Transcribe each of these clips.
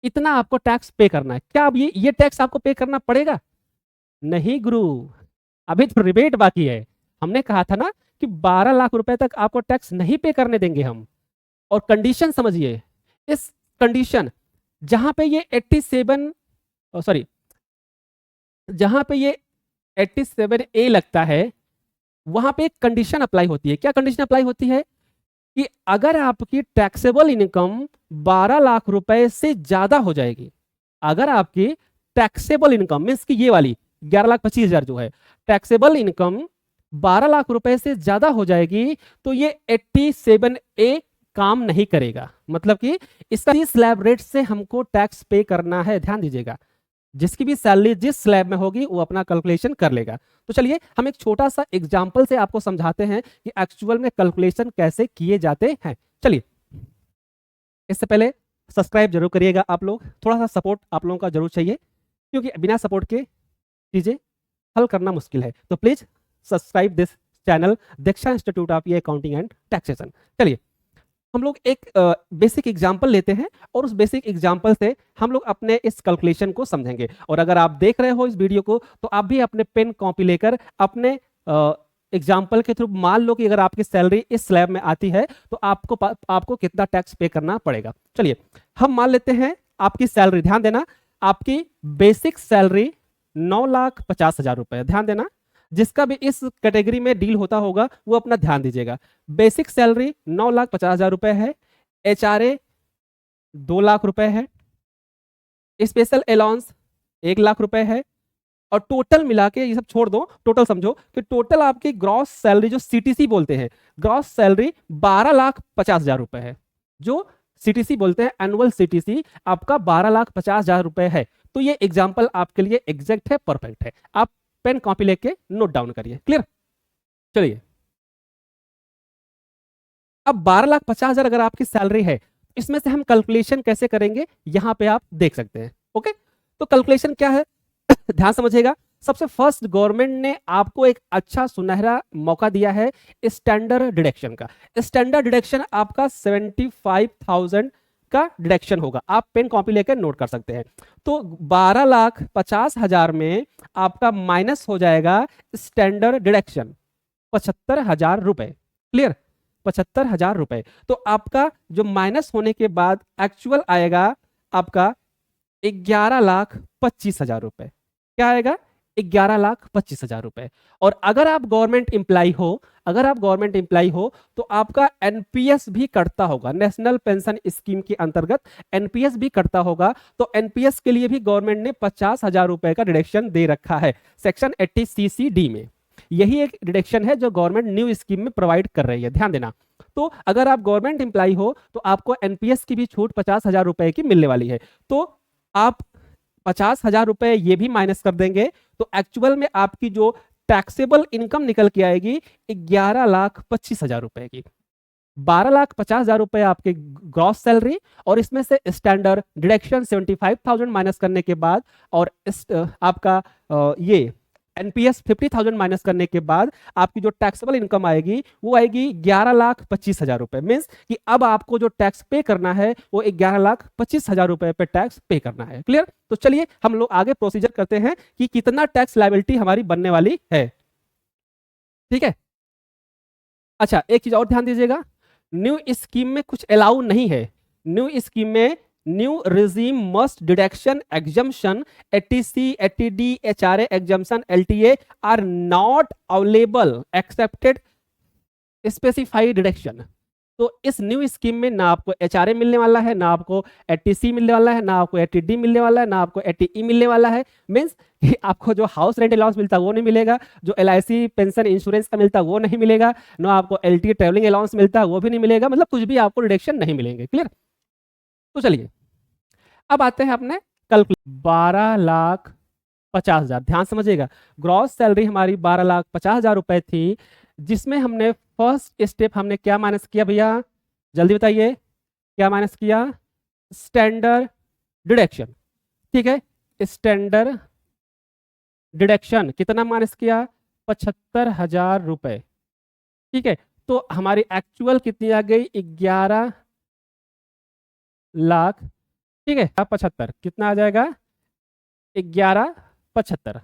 इतना आपको टैक्स पे करना है। क्या अब ये टैक्स आपको पे करना पड़ेगा? नहीं गुरु, अभी तो रिबेट बाकी है। हमने कहा था ना कि 12 लाख रुपए तक आपको टैक्स नहीं पे करने देंगे हम। और कंडीशन समझिए, इस कंडीशन जहां पे ये 87, सॉरी, जहां पे ये 87A लगता है, वहां पे एक कंडीशन अप्लाई होती है। क्या कंडीशन अप्लाई होती है? कि अगर आपकी टैक्सेबल इनकम 12 लाख रुपए से ज्यादा हो जाएगी, अगर आपकी टैक्सेबल इनकम मीन्स कि ये वाली 11,25,000 जो है, टैक्सेबल इनकम 12 लाख रुपए से ज्यादा हो जाएगी, तो ये 87A काम नहीं करेगा। मतलब कि इसका स्लैब रेट से हमको टैक्स पे करना है। ध्यान दीजिएगा, जिसकी भी सैलरी जिस स्लैब में होगी वो अपना कैलकुलेशन कर लेगा। तो चलिए हम एक छोटा सा एग्जांपल से आपको समझाते हैं कि एक्चुअल में कैलकुलेशन कैसे किए जाते हैं। चलिए, इससे पहले सब्सक्राइब जरूर करिएगा आप लोग, थोड़ा सा सपोर्ट आप लोगों का जरूर चाहिए, क्योंकि बिना सपोर्ट के चीजें हल करना मुश्किल है। तो please subscribe this channel, Diksha institute of accounting and taxation. चलिए हम लोग एक बेसिक एग्जांपल लेते हैं और उस बेसिक एग्जांपल से हम लोग अपने इस कैलकुलेशन को समझेंगे। और अगर आप देख रहे हो इस वीडियो को तो आप भी अपने पेन कॉपी लेकर अपने एग्जांपल के थ्रू मान लो कि अगर आपकी सैलरी इस स्लैब में आती है तो आपको कितना टैक्स पे करना पड़ेगा। चलिए हम मान लेते हैं आपकी सैलरी, ध्यान देना, आपकी बेसिक सैलरी 9,50,000 रुपए। ध्यान देना, जिसका भी इस कैटेगरी में डील होता होगा वो अपना ध्यान दीजिएगा। बेसिक सैलरी 9,50,000 रुपए है, HRA 2 लाख रुपए है, स्पेशल अलाउंस 1 लाख रुपए है, और टोटल मिला के ये सब छोड़ दो, टोटल समझो कि टोटल आपकी ग्रॉस सैलरी जो सीटीसी बोलते हैं, ग्रॉस सैलरी 12,50,000 रुपए है। जो सीटीसी बोलते हैं एनुअल सीटीसी, आपका 12,50,000 रुपए है। तो ये एग्जाम्पल आपके लिए एग्जैक्ट है, परफेक्ट है। आप पेन कॉपी लेके नोट डाउन करिए। क्लियर? चलिए, अब 12,50,000 अगर आपकी सैलरी है, इसमें से हम कैलकुलेशन कैसे करेंगे यहां पे आप देख सकते हैं। ओके, तो कैलकुलेशन क्या है ध्यान समझिएगा। सबसे फर्स्ट गवर्नमेंट ने आपको एक अच्छा सुनहरा मौका दिया है स्टैंडर्ड डिडक्शन का। स्टैंडर्ड डिडक्शन आपका 75,000 का डिडक्शन होगा। आप पेन कॉपी लेकर नोट कर सकते हैं। तो 12,50,000 में आपका माइनस हो जाएगा स्टैंडर्ड डिडक्शन 75,000 रुपए। क्लियर? 75,000 रुपए। तो आपका जो माइनस होने के बाद एक्चुअल आएगा आपका 11,25,000 रुपए। क्या आएगा? 11,25,000 रुपए। और अगर आप गवर्नमेंट इंप्लाई हो, अगर आप गवर्नमेंट इंप्लाई हो तो आपका एनपीएस भी कटता होगा, नेशनल पेंशन स्कीम के अंतर्गत एनपीएस भी कटता होगा। तो एनपीएस के लिए भी गवर्नमेंट ने 50,000 रुपए का डिडक्शन दे रखा है सेक्शन 80CCD में। यही एक डिडक्शन है जो गवर्नमेंट न्यू स्कीम में प्रोवाइड कर रही है, ध्यान देना। तो अगर आप गवर्नमेंट इंप्लाई हो तो आपको एनपीएस की भी छूट 50,000 रुपए की मिलने वाली है। तो आप 50,000 रुपए ये भी माइनस कर देंगे तो एक्चुअल में आपकी जो टैक्सेबल इनकम निकल के आएगी 11,25,000 रुपए की। 12,50,000 रुपए आपके ग्रॉस सैलरी, और इसमें से स्टैंडर्ड डिडक्शन 75,000 माइनस करने के बाद, और आपका ये एनपीएस 50,000 माइनस करने के बाद आपकी जो टैक्सेबल इनकम आएगी वो आएगी 11,25,000 रुपए। मीन्स कि अब आपको जो टैक्स पे करना है वो 11,25,000 रुपए पे टैक्स पे करना है। क्लियर? तो चलिए हम लोग आगे प्रोसीजर करते हैं कि कितना टैक्स लायबिलिटी हमारी बनने वाली है। ठीक है, अच्छा एक चीज और ध्यान दीजिएगा, न्यू स्कीम में कुछ अलाउ नहीं है। न्यू स्कीम में new regime must deduction exemption 80C 80D HRA exemption LTA are not available excepted specified deduction. तो इस न्यू स्कीम में ना आपको HRA मिलने वाला है, ना आपको 80C मिलने वाला है, ना आपको 80D मिलने वाला है, ना आपको 80E मिलने वाला है। मीन्स कि आपको जो हाउस रेंट अलाउंस मिलता है वो नहीं मिलेगा, जो LIC पेंशन इंश्योरेंस का मिलता है वो नहीं मिलेगा, ना आपको LTA ट्रेवलिंग अलाउंस मिलता है वो भी नहीं मिलेगा। मतलब कुछ भी आपको डिडक्शन नहीं मिलेंगे। क्लियर? तो चलिए अब आते हैं अपने कैलकुलेट 12,50,000। ध्यान समझिएगा, ग्रॉस सैलरी हमारी 12,50,000 रुपए थी, जिसमें हमने फर्स्ट स्टेप हमने क्या माइनस किया भैया, जल्दी बताइए क्या माइनस किया? Standard deduction. ठीक है, स्टैंडर्ड डिडक्शन कितना माइनस किया? 75,000 रुपए। ठीक है, तो हमारी एक्चुअल कितनी आ गई? 11,25,000 ठीक है, 75 कितना आ जाएगा 1175।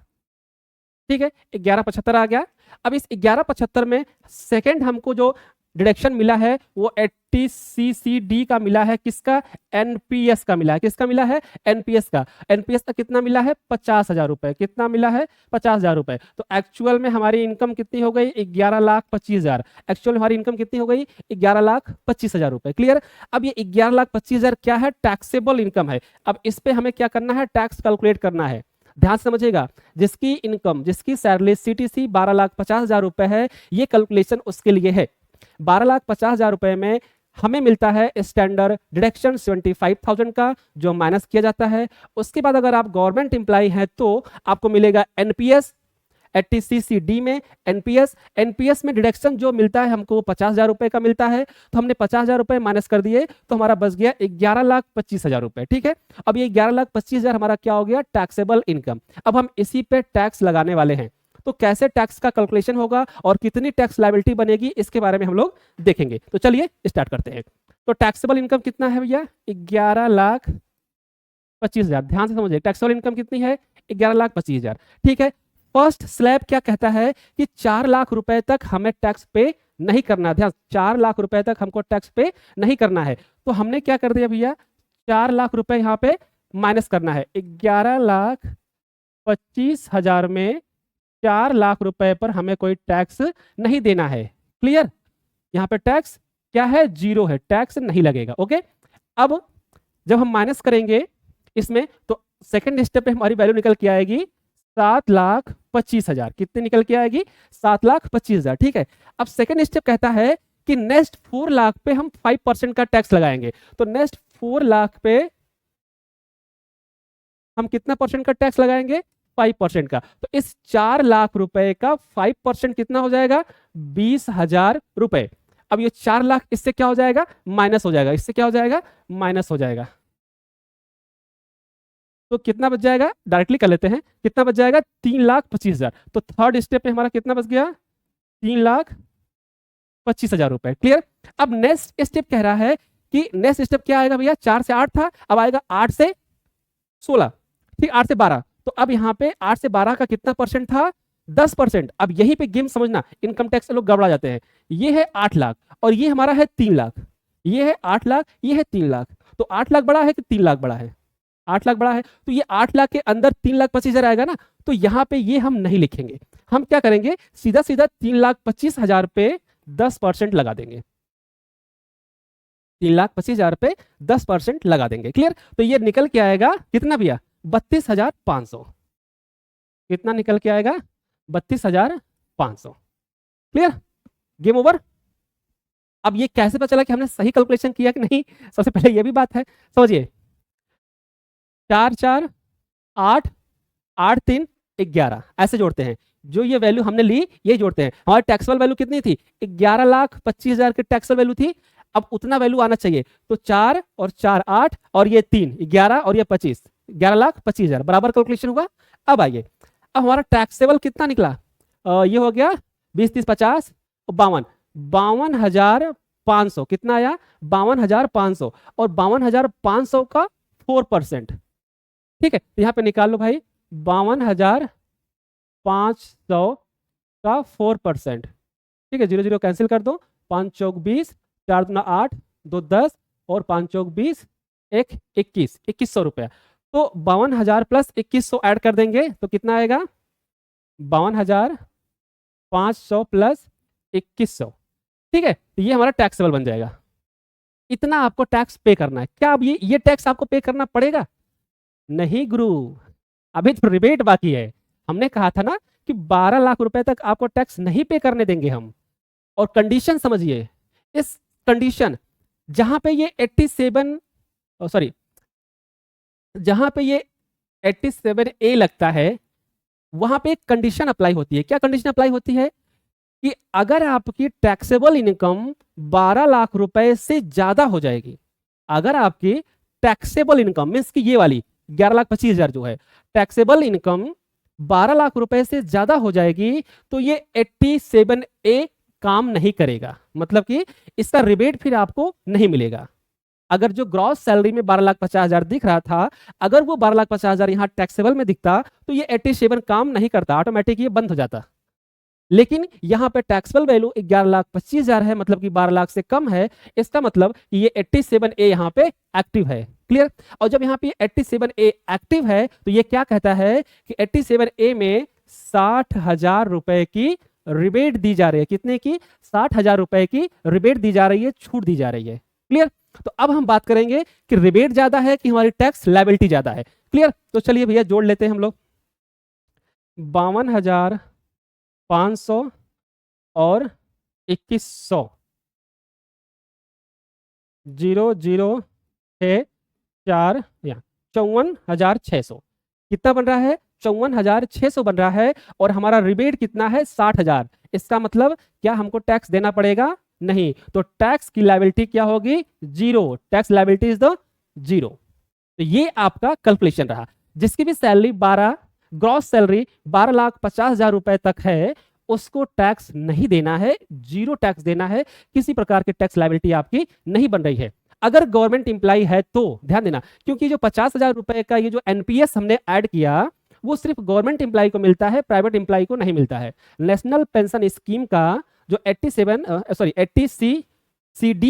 ठीक है, 1175 आ गया। अब इस 1175 में सेकंड हमको जो डिडक्शन मिला है वो 80 का मिला है, किसका, एनपीएस का मिला है। किसका मिला है, एनपीएस का। एनपीएस का कितना मिला है, 50,000 रुपए। कितना मिला है, 50,000 रुपए। तो एक्चुअल में हमारी इनकम कितनी हो गई, 11,25,000। एक्चुअल में हमारी इनकम कितनी हो गई, 11,25,000 रुपए। क्लियर। अब ये 11,25,000 क्या है, टैक्सेबल इनकम है। अब इस पे हमें क्या करना है, टैक्स कैलकुलेट करना है। ध्यान से समझिएगा, जिसकी इनकम, जिसकी सैलरी सीटीसी 12,50,000 रुपए है, ये कैलकुलेशन उसके लिए है। 12,50,000 रुपए में हमें मिलता है स्टैंडर्ड डिडक्शन 75,000 का, जो माइनस किया जाता है। उसके बाद अगर आप गवर्नमेंट एम्प्लॉय हैं तो आपको मिलेगा एनपीएस। 80CCD में एनपीएस में डिडक्शन जो मिलता है हमको 50,000 रुपए का मिलता है। तो हमने 50,000 रुपए माइनस कर दिए तो हमारा बच गया 11,25,000 रुपए। ठीक है, अब ये 11,25,000 हमारा क्या हो गया, टैक्सेबल इनकम। अब हम इसी पे टैक्स लगाने वाले हैं। तो कैसे टैक्स का कैलकुलेशन होगा और कितनी टैक्स लायबिलिटी बनेगी, इसके बारे में हम लोग देखेंगे। तो चलिए स्टार्ट करते हैं। तो टैक्सेबल इनकम कितना है भैया, 11,25,000। ध्यान से समझिए, टैक्सेबल इनकम कितनी है, 11,25,000। ठीक है, फर्स्ट स्लैब क्या कहता है कि 4 लाख रुपए तक हमें टैक्स पे नहीं करना। ध्यान, 4 लाख रुपए तक हमको टैक्स पे नहीं करना है। तो हमने क्या कर दिया भैया, 4 लाख रुपए यहाँ पे माइनस करना है। 11,25,000 में 4 लाख रुपए पर हमें कोई टैक्स नहीं देना है। क्लियर, यहाँ पे टैक्स क्या है, 0 है, टैक्स नहीं लगेगा। ओके, अब जब हम माइनस करेंगे इसमें तो सेकंड स्टेप पे हमारी वैल्यू निकल के आएगी 7,25,000। कितनी निकल के आएगी, 7,25,000। ठीक है, अब सेकंड स्टेप कहता है कि नेक्स्ट 4 लाख पे हम 5% का टैक्स लगाएंगे। तो नेक्स्ट 4 लाख पे हम कितना परसेंट का टैक्स लगाएंगे, 5% का। तो इस 4 लाख रुपए का 5% कितना हो जाएगा, 20,000 रुपए। अब ये 4 लाख इससे क्या हो जाएगा, माइनस हो जाएगा। इससे क्या हो जाएगा, माइनस हो जाएगा। तो कितना बच जाएगा, डायरेक्टली कर लेते हैं, कितना बच जाएगा, 3,25,000। तो थर्ड स्टेप पे हमारा कितना बच गया, 3,25,000 रुपए। क्लियर। अब नेक्स्ट स्टेप कह रहा है कि नेक्स्ट स्टेप क्या आएगा भैया, 4 से 8 था, अब आएगा 8 से 16। ठीक, 8 से 12। तो अब यहाँ पे 8 से 12 का कितना परसेंट था, 10%। अब यहीं पे गेम समझना, इनकम टैक्स लोग गड़बड़ा जाते हैं। ये है 8 लाख और ये हमारा है 3 लाख। ये है 8 लाख, ये है 3 लाख। तो 8 लाख बड़ा है कि 3 लाख बड़ा है, 8 लाख बड़ा है। तो ये 8 लाख के अंदर 3,25,000 आएगा ना, तो यहाँ पे ये हम नहीं लिखेंगे। हम क्या करेंगे, सीधा सीधा 3,25,000 पे 10% लगा देंगे। 3,25,000 पे 10% लगा देंगे। क्लियर। तो ये निकल के आएगा कितना भैया, 32,500। कितना निकल के आएगा, 32,500। Clear, game over. अब ये कैसे पता चला कि हमने सही कैलकुलेशन किया कि नहीं, सबसे पहले ये भी बात है, समझिए। 4 4 8 8 3 11 ऐसे जोड़ते हैं। जो ये वैल्यू हमने ली ये जोड़ते हैं। हमारी टैक्सेबल वैल्यू कितनी थी, 11,25,000 की टैक्सेबल वैल्यू थी। अब उतना वैल्यू आना चाहिए। तो 4 और 4 8 और ये 3 11 और ये 25, 11,25,000 बराबर कैलकुलेशन हुआ। अब आइए, अब हमारा टैक्सेबल कितना निकला, ये हो गया 20 30 50 52, 52,500। कितना आया, 52,500। और 52,500 का 4%। ठीक है, तो यहाँ पे निकाल लो भाई, 52,500 का 4%। ठीक है, 0 0 कैंसिल कर दो, 5 चौक 20, 4 दूना 8, 2 10 और 5 चौक 20, 1 21, 2100 रुपया। तो 52,000 प्लस 2100 ऐड कर देंगे तो कितना आएगा, 52,500 प्लस 2100। ठीक है, तो ये हमारा टैक्सेबल बन जाएगा। इतना आपको टैक्स पे करना है। क्या अब ये टैक्स आपको पे करना पड़ेगा, नहीं गुरु, अभी तो रिबेट बाकी है। हमने कहा था ना कि 12 लाख रुपए तक आपको टैक्स नहीं पे करने देंगे हम। और कंडीशन समझिए, इस कंडीशन जहां पे ये 87 सॉरी जहां पे ये 87A लगता है वहां पे एक कंडीशन अप्लाई होती है। क्या कंडीशन अप्लाई होती है कि अगर आपकी टैक्सेबल इनकम 12 लाख रुपए से ज्यादा हो जाएगी, अगर आपकी टैक्सेबल इनकम मीन्स की ये वाली 11,25,000 जो है टैक्सेबल इनकम 12 लाख रुपए से ज्यादा हो जाएगी, तो ये 87A काम नहीं करेगा। मतलब कि इसका रिबेट फिर आपको नहीं मिलेगा। अगर जो ग्रॉस सैलरी में 12,50,000 दिख रहा था, अगर वो 12,50,000 यहाँ टैक्सेबल में दिखता तो ये 87 काम नहीं करता, ऑटोमेटिक ये बंद हो जाता। लेकिन यहाँ पे टैक्सेबल वैल्यू 11,25,000 है, मतलब कि 12 लाख से कम है। इसका मतलब कि ये 87A यहाँ पे एक्टिव है। क्लियर? और जब यहाँ पे 87A एक्टिव है तो ये क्या कहता है कि 87A में 60,000 रुपए की रिबेट दी जा रही है। कितने की? 60,000 रुपए की रिबेट दी जा रही है, छूट दी जा रही है। क्लियर? तो अब हम बात करेंगे कि रिबेट ज्यादा है कि हमारी टैक्स लायबिलिटी ज्यादा है। क्लियर? तो चलिए भैया जोड़ लेते हैं हम लोग। 52,500 और 2100 0,064 या 54,600 कितना बन रहा है? 54,600 बन रहा है। और हमारा रिबेट कितना है? 60,000। इसका मतलब क्या हमको टैक्स देना पड़ेगा? नहीं। तो टैक्स की लायबिलिटी क्या होगी? Zero. Tax liability is the zero. तो ये आपका कैलकुलेशन रहा। जिसकी भी सैलरी 12 ग्रॉस सैलरी 12,50,000 रुपए तक है, उसको टैक्स नहीं देना है, जीरो टैक्स देना है। किसी प्रकार की टैक्स लायबिलिटी आपकी नहीं बन रही है। अगर गवर्नमेंट इंप्लाई है तो ध्यान देना, क्योंकि जो 50,000 रुपए का ये जो एनपीएस हमने ऐड किया वो सिर्फ गवर्नमेंट इंप्लाई को मिलता है, प्राइवेट इंप्लाई को नहीं मिलता है। नेशनल पेंशन स्कीम का जो 80C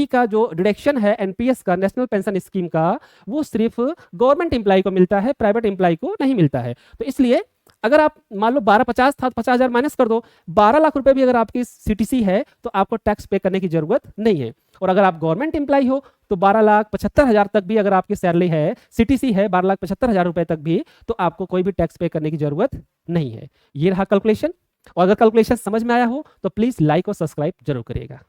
का जो डिडक्शन है एनपीएस का, नेशनल पेंशन स्कीम का, वो सिर्फ गवर्नमेंट इंप्लाई को मिलता है, प्राइवेट इंप्लाई को नहीं मिलता है। तो इसलिए अगर आप मान लो 12,50 था, 50,000 माइनस कर दो, 12 लाख रुपए भी अगर आपकी सीटीसी है तो आपको टैक्स पे करने की जरूरत नहीं है। और अगर आप गवर्नमेंट एम्प्लॉय हो तो 12,75,000 तक भी अगर आपकी सैलरी है, सीटीसी है 12,75,000 रुपए तक भी, तो आपको कोई भी टैक्स पे करने की जरूरत नहीं है। ये रहा कैलकुलेशन। और अगर कैलकुलेशन समझ में आया हो तो प्लीज लाइक और सब्सक्राइब जरूर करिएगा।